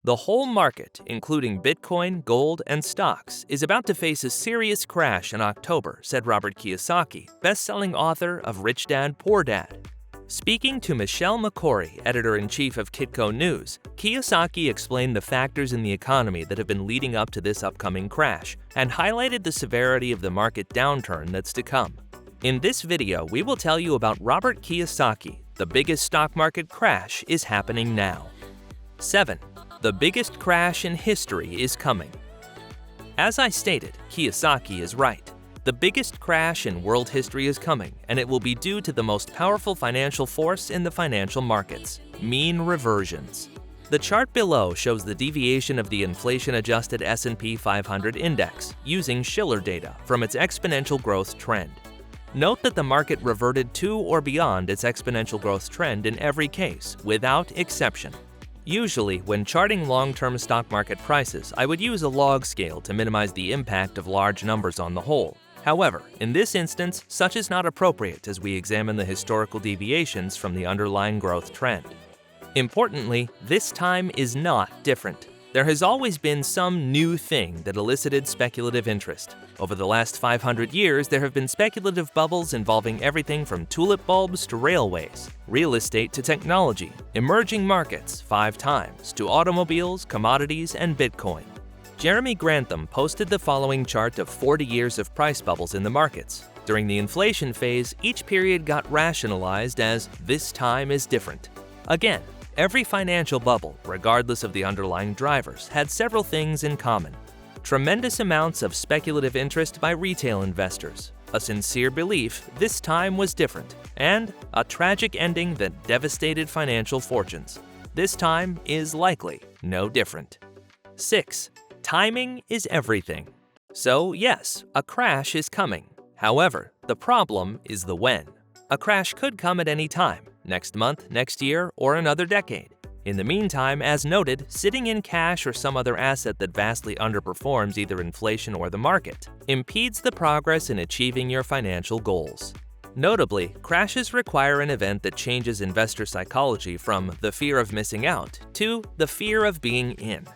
The whole market, including Bitcoin, gold, and stocks, is about to face a serious crash in October, said Robert Kiysaki, best-selling author of Rich Dad, Poor Dad. Speaking to Michelle McCory, editor-in-chief of Kitco News, Kiyosaki explained the factors in the economy that have been leading up to this upcoming crash and highlighted the severity of the market downturn that's to come. In this video, we will tell you about Robert Kiyosaki. The biggest stock market crash is happening now. 7. The biggest crash in history is coming. As I stated, Kiyosaki is right. The biggest crash in world history is coming, and it will be due to the most powerful financial force in the financial markets: mean reversions. The chart below shows the deviation of the inflation-adjusted S&P 500 index using Shiller data from its exponential growth trend. Note that the market reverted to or beyond its exponential growth trend in every case, without exception. Usually, when charting long-term stock market prices, I would use a log scale to minimize the impact of large numbers on the whole. However, in this instance, such is not appropriate as we examine the historical deviations from the underlying growth trend. Importantly, this time is not different. There has always been some new thing that elicited speculative interest. Over the last 500 years, there have been speculative bubbles involving everything from tulip bulbs to railways, real estate to technology, emerging markets 5 times, to automobiles, commodities, and Bitcoin. Jeremy Grantham posted the following chart of 40 years of price bubbles in the markets. During the inflation phase, each period got rationalized as "this time is different." Again, every financial bubble, regardless of the underlying drivers, had several things in common. Tremendous amounts of speculative interest by retail investors, a sincere belief this time was different, and a tragic ending that devastated financial fortunes. This time is likely no different. 6. Timing is everything. So yes, a crash is coming. However, the problem is the when. A crash could come at any time, next month, next year, or another decade. In the meantime, as noted, sitting in cash or some other asset that vastly underperforms either inflation or the market impedes the progress in achieving your financial goals. Notably, crashes require an event that changes investor psychology from the fear of missing out to the fear of being in.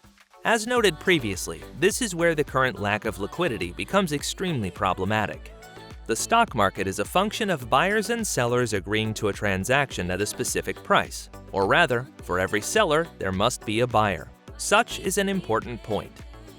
As noted previously, this is where the current lack of liquidity becomes extremely problematic. The stock market is a function of buyers and sellers agreeing to a transaction at a specific price, or rather, for every seller, there must be a buyer. Such is an important point.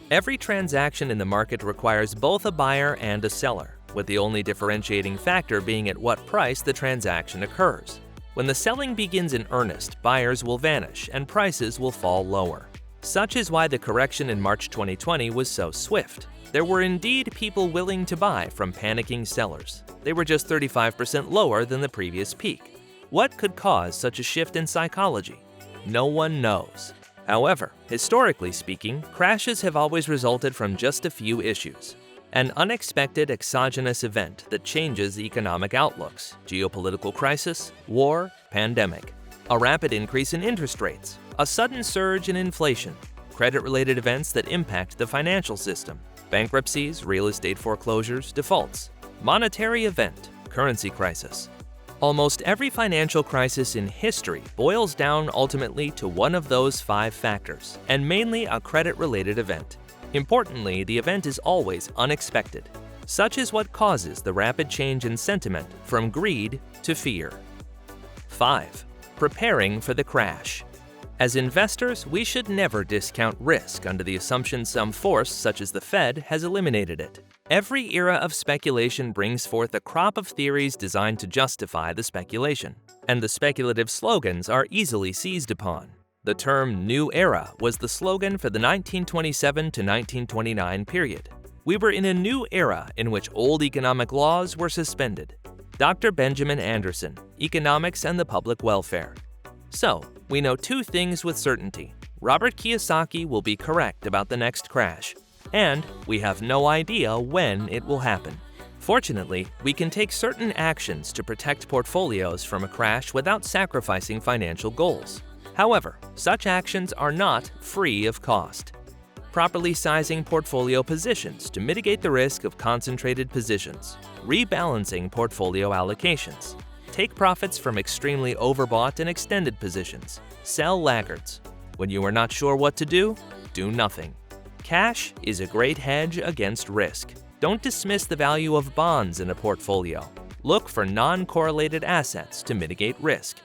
Every transaction in the market requires both a buyer and a seller, with the only differentiating factor being at what price the transaction occurs. When the selling begins in earnest, buyers will vanish and prices will fall lower. Such is why the correction in March 2020 was so swift. There were indeed people willing to buy from panicking sellers. They were just 35% lower than the previous peak. What could cause such a shift in psychology? No one knows. However, historically speaking, crashes have always resulted from just a few issues. An unexpected exogenous event that changes economic outlooks, geopolitical crisis, war, pandemic. A rapid increase in interest rates, a sudden surge in inflation, credit-related events that impact the financial system, bankruptcies, real estate foreclosures, defaults, monetary event, currency crisis. Almost every financial crisis in history boils down ultimately to one of those 5 factors, and mainly a credit-related event. Importantly, the event is always unexpected. Such is what causes the rapid change in sentiment from greed to fear. 5. Preparing for the crash. As investors, we should never discount risk under the assumption some force, such as the Fed, has eliminated it. Every era of speculation brings forth a crop of theories designed to justify the speculation, and the speculative slogans are easily seized upon. The term "New Era" was the slogan for the 1927 to 1929 period. We were in a new era in which old economic laws were suspended. Dr. Benjamin Anderson, Economics and the Public Welfare. So, we know 2 things with certainty. Robert Kiyosaki will be correct about the next crash, and we have no idea when it will happen. Fortunately, we can take certain actions to protect portfolios from a crash without sacrificing financial goals. However, such actions are not free of cost. Properly sizing portfolio positions to mitigate the risk of concentrated positions, rebalancing portfolio allocations, take profits from extremely overbought and extended positions, sell laggards. When you are not sure what to do nothing. Cash is a great hedge against risk. Don't dismiss the value of bonds in a portfolio. Look for non-correlated assets to mitigate risk.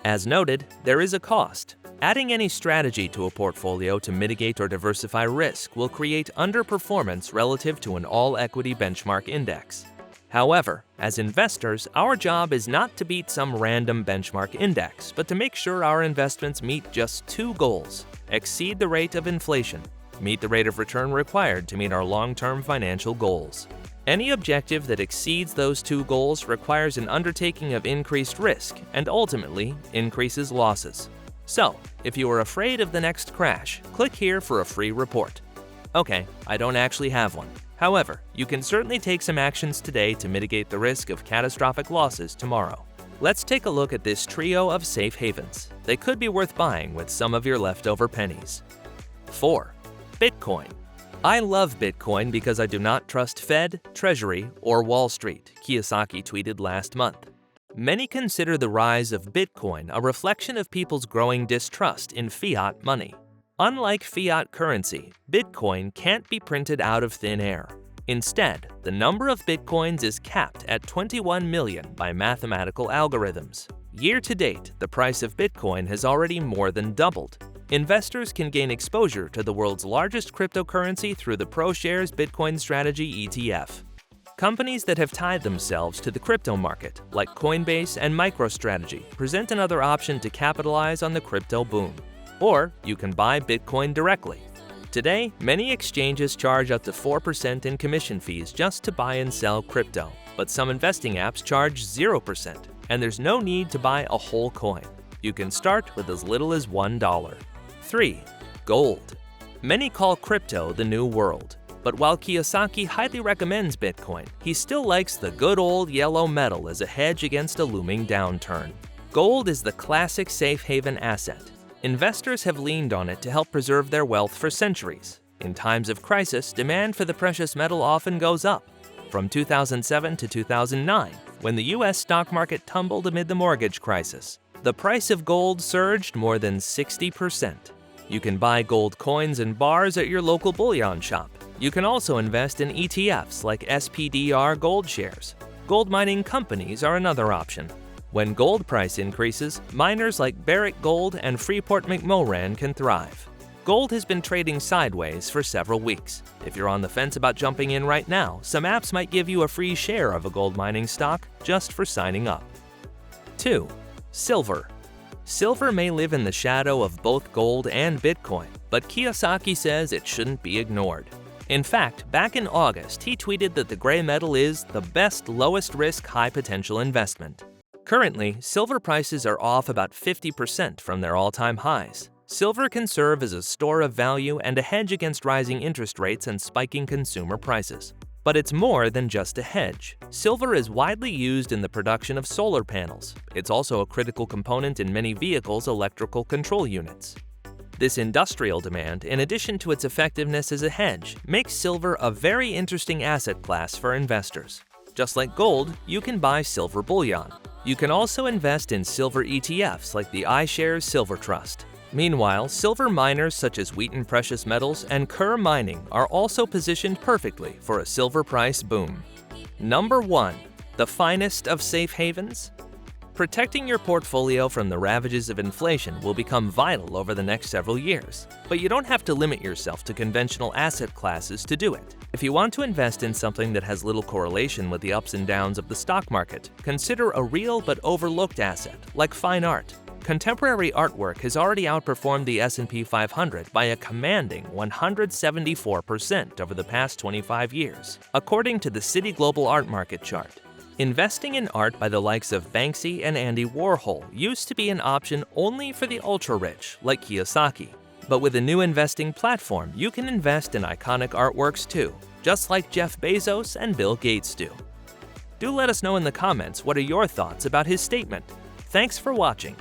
As noted, there is a cost. Adding any strategy to a portfolio to mitigate or diversify risk will create underperformance relative to an all-equity benchmark index. However, as investors, our job is not to beat some random benchmark index, but to make sure our investments meet just two goals: exceed the rate of inflation, meet the rate of return required to meet our long-term financial goals. Any objective that exceeds those two goals requires an undertaking of increased risk and ultimately increases losses. So, if you are afraid of the next crash, click here for a free report. Okay, I don't actually have one. However, you can certainly take some actions today to mitigate the risk of catastrophic losses tomorrow. Let's take a look at this trio of safe havens. They could be worth buying with some of your leftover pennies. 4. Bitcoin. I love Bitcoin because I do not trust Fed, Treasury, or Wall Street, Kiyosaki tweeted last month. Many consider the rise of Bitcoin a reflection of people's growing distrust in fiat money. Unlike fiat currency, Bitcoin can't be printed out of thin air. Instead, the number of Bitcoins is capped at 21 million by mathematical algorithms. Year to date, the price of Bitcoin has already more than doubled. Investors can gain exposure to the world's largest cryptocurrency through the ProShares Bitcoin Strategy ETF. Companies that have tied themselves to the crypto market, like Coinbase and MicroStrategy, present another option to capitalize on the crypto boom. Or you can buy Bitcoin directly. Today, many exchanges charge up to 4% in commission fees just to buy and sell crypto, but some investing apps charge 0%, and there's no need to buy a whole coin. You can start with as little as $1. 3. Gold. Many call crypto the new world. But while Kiyosaki highly recommends Bitcoin, he still likes the good old yellow metal as a hedge against a looming downturn. Gold is the classic safe haven asset. Investors have leaned on it to help preserve their wealth for centuries. In times of crisis, demand for the precious metal often goes up. From 2007 to 2009, when the U.S. stock market tumbled amid the mortgage crisis, the price of gold surged more than 60%. You can buy gold coins and bars at your local bullion shop. You can also invest in ETFs like SPDR gold shares. Gold mining companies are another option. When gold price increases, miners like Barrick Gold and Freeport-McMoRan can thrive. Gold has been trading sideways for several weeks. If you're on the fence about jumping in right now, some apps might give you a free share of a gold mining stock just for signing up. 2. Silver. Silver may live in the shadow of both gold and Bitcoin, but Kiyosaki says it shouldn't be ignored. In fact, back in August, he tweeted that the gray metal is the best lowest-risk, high-potential investment. Currently, silver prices are off about 50% from their all-time highs. Silver can serve as a store of value and a hedge against rising interest rates and spiking consumer prices. But it's more than just a hedge. Silver is widely used in the production of solar panels. It's also a critical component in many vehicles' electrical control units. This industrial demand, in addition to its effectiveness as a hedge, makes silver a very interesting asset class for investors. Just like gold, you can buy silver bullion. You can also invest in silver ETFs like the iShares Silver Trust. Meanwhile, silver miners such as Wheaton Precious Metals and Kerr Mining are also positioned perfectly for a silver price boom. Number 1. The finest of safe havens? Protecting your portfolio from the ravages of inflation will become vital over the next several years, but you don't have to limit yourself to conventional asset classes to do it. If you want to invest in something that has little correlation with the ups and downs of the stock market, consider a real but overlooked asset like fine art. Contemporary artwork has already outperformed the S&P 500 by a commanding 174% over the past 25 years, according to the Citi Global Art Market chart. Investing in art by the likes of Banksy and Andy Warhol used to be an option only for the ultra-rich, like Kiyosaki. But with a new investing platform, you can invest in iconic artworks too, just like Jeff Bezos and Bill Gates do. Do let us know in the comments what are your thoughts about his statement. Thanks for watching.